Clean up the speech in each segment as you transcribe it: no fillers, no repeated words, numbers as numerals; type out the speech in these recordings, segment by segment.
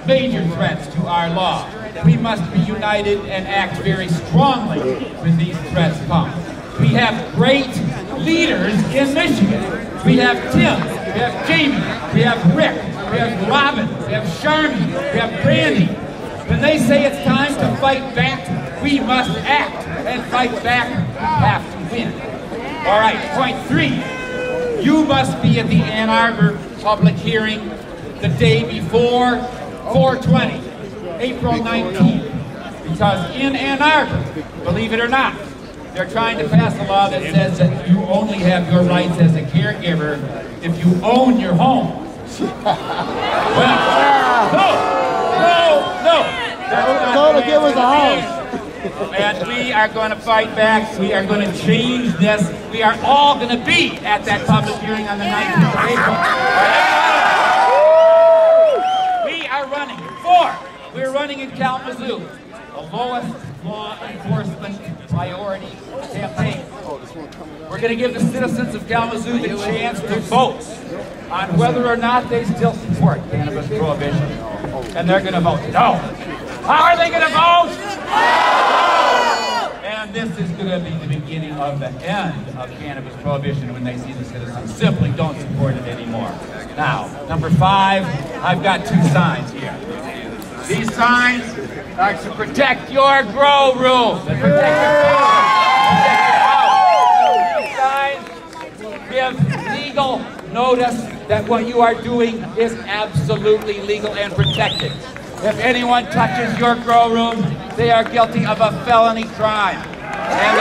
major threats to our law. We must be united and act very strongly when these threats come. We have great leaders in Michigan. We have Tim, we have Jamie, we have Rick, we have Robin, we have Sharmy, we have Brandy. When they say it's time to fight back, we must act, and fight back, we have to win. All right, point 3. You must be at the Ann Arbor public hearing the day before 4/20, April 19th. Because in Ann Arbor, believe it or not, they're trying to pass a law that says that you only have your rights as a caregiver if you own your home. Well, no. Told to give us a house. And we are going to fight back. We are going to change this. We are all going to be at that public hearing on the 19th of April. We are running. 4. We're running in Kalamazoo, the lowest law enforcement priority campaign. We're going to give the citizens of Kalamazoo the chance to vote on whether or not they still support cannabis prohibition. And they're going to vote no. How are they going to vote? And this is going to be the beginning of the end of cannabis prohibition when they see the citizens simply don't support it anymore. Now, number 5, I've got 2 signs here. These signs are to protect your grow room. To protect your house. These signs give legal notice that what you are doing is absolutely legal and protected. If anyone touches your grow room, they are guilty of a felony crime. And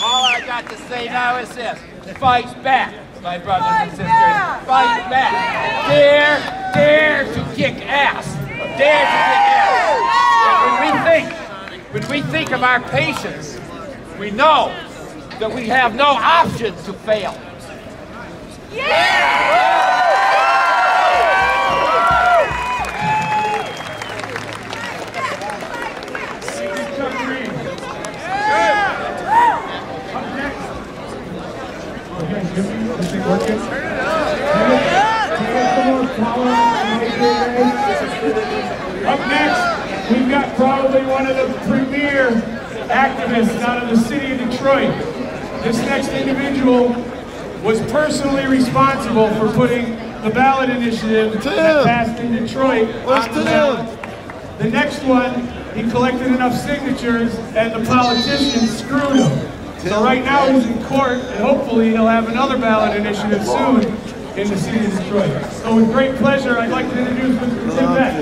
all I got to say now is this: fight back, my brothers and sisters. Fight back. Dare to kick ass. Dare to kick ass. And when we think of our patients, we know that we have no option to fail. Up next, we've got probably one of the premier activists out of the city of Detroit. This next individual was personally responsible for putting the ballot initiative that passed in Detroit on the ballot. The next one, he collected enough signatures and the politicians screwed him. So right now he's in court, and hopefully he'll have another ballot initiative soon in the city of Detroit. So with great pleasure, I'd like to introduce Mr. Tim Beck.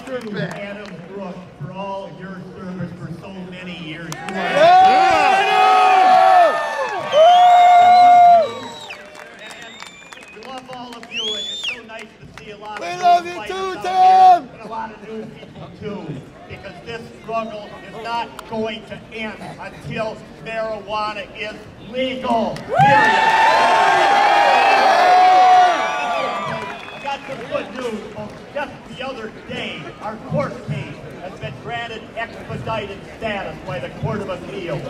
Thank you, Adam Brooks, for all your service for so many years. We love all of you, and it's so nice to see a lot of we love you too, Tim! And a lot of new people too, because this struggle is not going to end until marijuana is legal. Period. I got some good news, folks. Just the other day, our court case has been granted expedited status by the Court of Appeal. We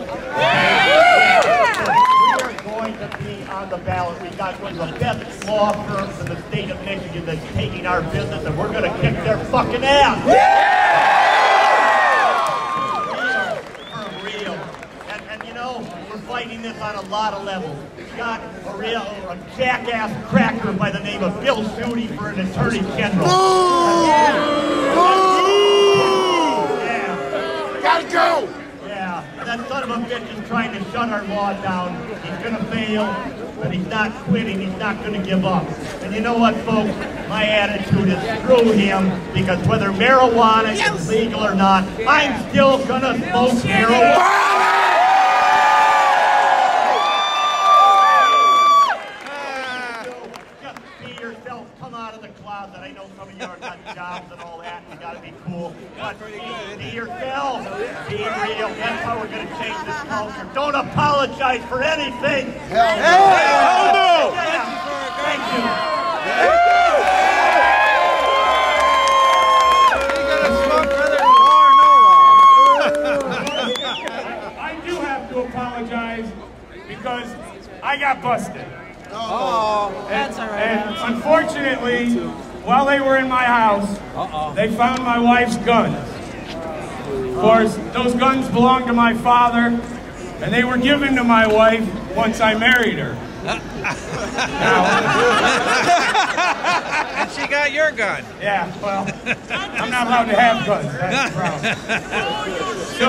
are going to be on the ballot. We've got one of the best law firms in the state of Michigan that's taking our business, and we're going to kick their fucking ass. For real. And you know, we're fighting this on a lot of levels. We've got a jackass cracker by the name of Bill Schuette for an attorney general. We gotta go! Yeah, that son of a bitch is trying to shut our law down. He's gonna fail, but he's not quitting. He's not gonna give up. And you know what, folks? My attitude is screw him, because whether marijuana is legal or not, I'm still gonna smoke marijuana. Come out of the closet. I know some of you are got jobs and all that, and you gotta be cool. But be yourself. Be real. That's how we're gonna change this culture. Don't apologize for anything. Hell no! Thank you. You gonna smoke whether you are or no? I got busted. Oh. And unfortunately, while they were in my house, they found my wife's guns. Of course, those guns belonged to my father, and they were given to my wife once I married her. And she got your gun. Yeah, well, I'm not allowed to have guns. That's the problem. So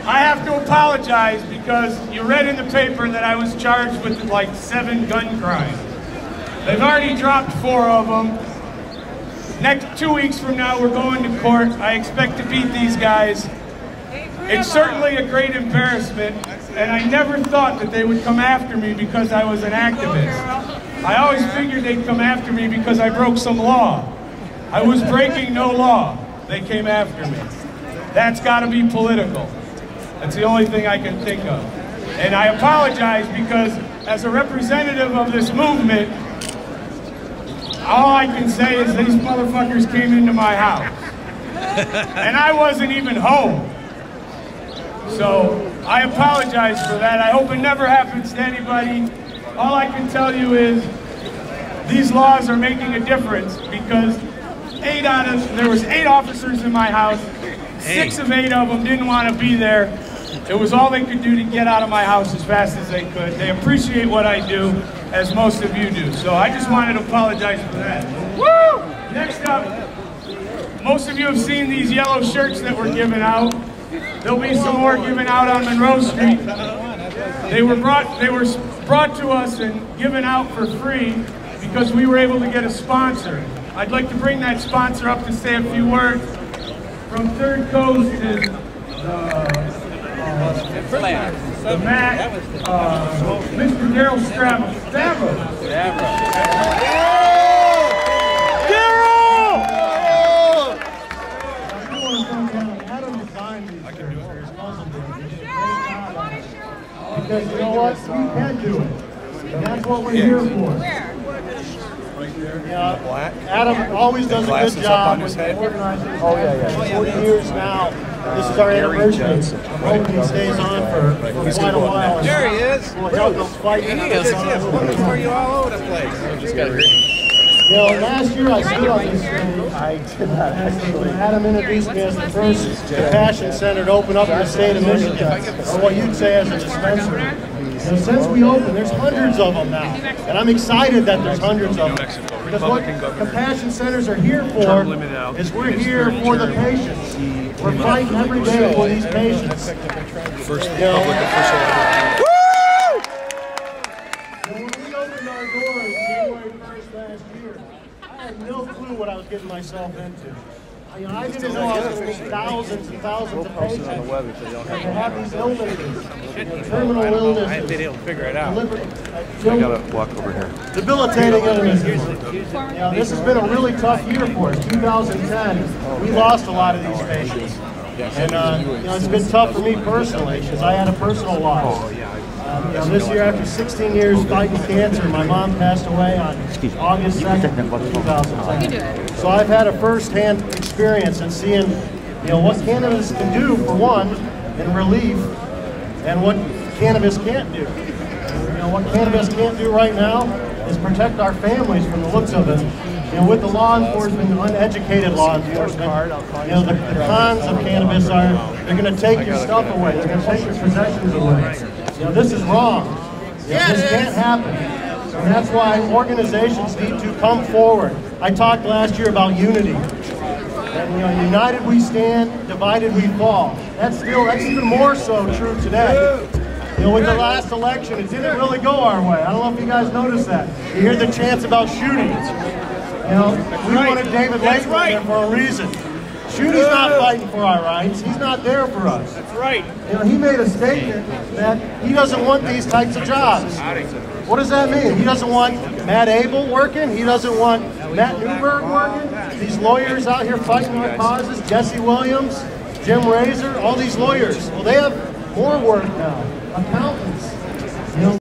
I have to apologize because you read in the paper that I was charged with like 7 gun crimes. They've already dropped 4 of them. Next 2 weeks from now, we're going to court. I expect to beat these guys. It's certainly a great embarrassment, and I never thought that they would come after me because I was an activist. I always figured they'd come after me because I broke some law. I was breaking no law. They came after me. That's got to be political. That's the only thing I can think of. And I apologize because as a representative of this movement, all I can say is these motherfuckers came into my house. And I wasn't even home. So I apologize for that. I hope it never happens to anybody. All I can tell you is these laws are making a difference because there was 8 officers in my house. 6 of 8 of them didn't want to be there. It was all they could do to get out of my house as fast as they could. They appreciate what I do, as most of you do. So I just wanted to apologize for that. Woo! Next up, most of you have seen these yellow shirts that were given out. There'll be some more given out on Monroe Street. They were brought to us and given out for free because we were able to get a sponsor. I'd like to bring that sponsor up to say a few words. From Third Coast is the Matt, Mr. Daryl Stavros. Because you know what? We can do it. And that's what we're here for. Yeah, Adam always does a good job with organizing. Oh, yeah. 40 years now. This is our anniversary. I'm hoping he stays on for quite a while. There he is. We'll help him fight. He is. For you all over the place. You know, last year I stood on this stage. I did not actually. Adam introduced me as the first compassion center to open up in the state of Michigan, or what you'd say as a dispensary. You know, since we opened, there's hundreds of them now, and I'm excited that there's hundreds of them. Because what compassion centers are here for is we're here for the patients. We're fighting every day for these patients. First, When we opened our doors January 1st last year, I had no clue what I was getting myself into. I didn't know I was going to meet thousands and thousands of patients and to have these illnesses, terminal illnesses. I haven't been able to figure it out. I gotta walk over here. Debilitating illnesses. This has been a really tough year for us. 2010, we lost a lot of these patients. And it's been tough for me personally because I had a personal loss. This year, after 16 years fighting cancer, my mom passed away on August 2nd, 2010. So I've had a first-hand experience in seeing, what cannabis can do, for one, in relief, and what cannabis can't do. What cannabis can't do right now is protect our families from the looks of it. With the law enforcement, uneducated law enforcement, the cons of cannabis are they're going to take your stuff away, they're going to take your possessions away. This is wrong. This can't happen. And that's why organizations need to come forward. I talked last year about unity. And united we stand, divided we fall. That's even more so true today. With the last election, it didn't really go our way. I don't know if you guys noticed that. You hear the chants about shootings. We wanted David Layton there for a reason. Shooty's not fighting for our rights. He's not there for us. That's right. He made a statement that he doesn't want these types of jobs. What does that mean? He doesn't want Matt Abel working. He doesn't want Matt Newberg working. These lawyers out here fighting our causes. Jesse Williams, Jim Razor, all these lawyers. Well, they have more work now. Accountants.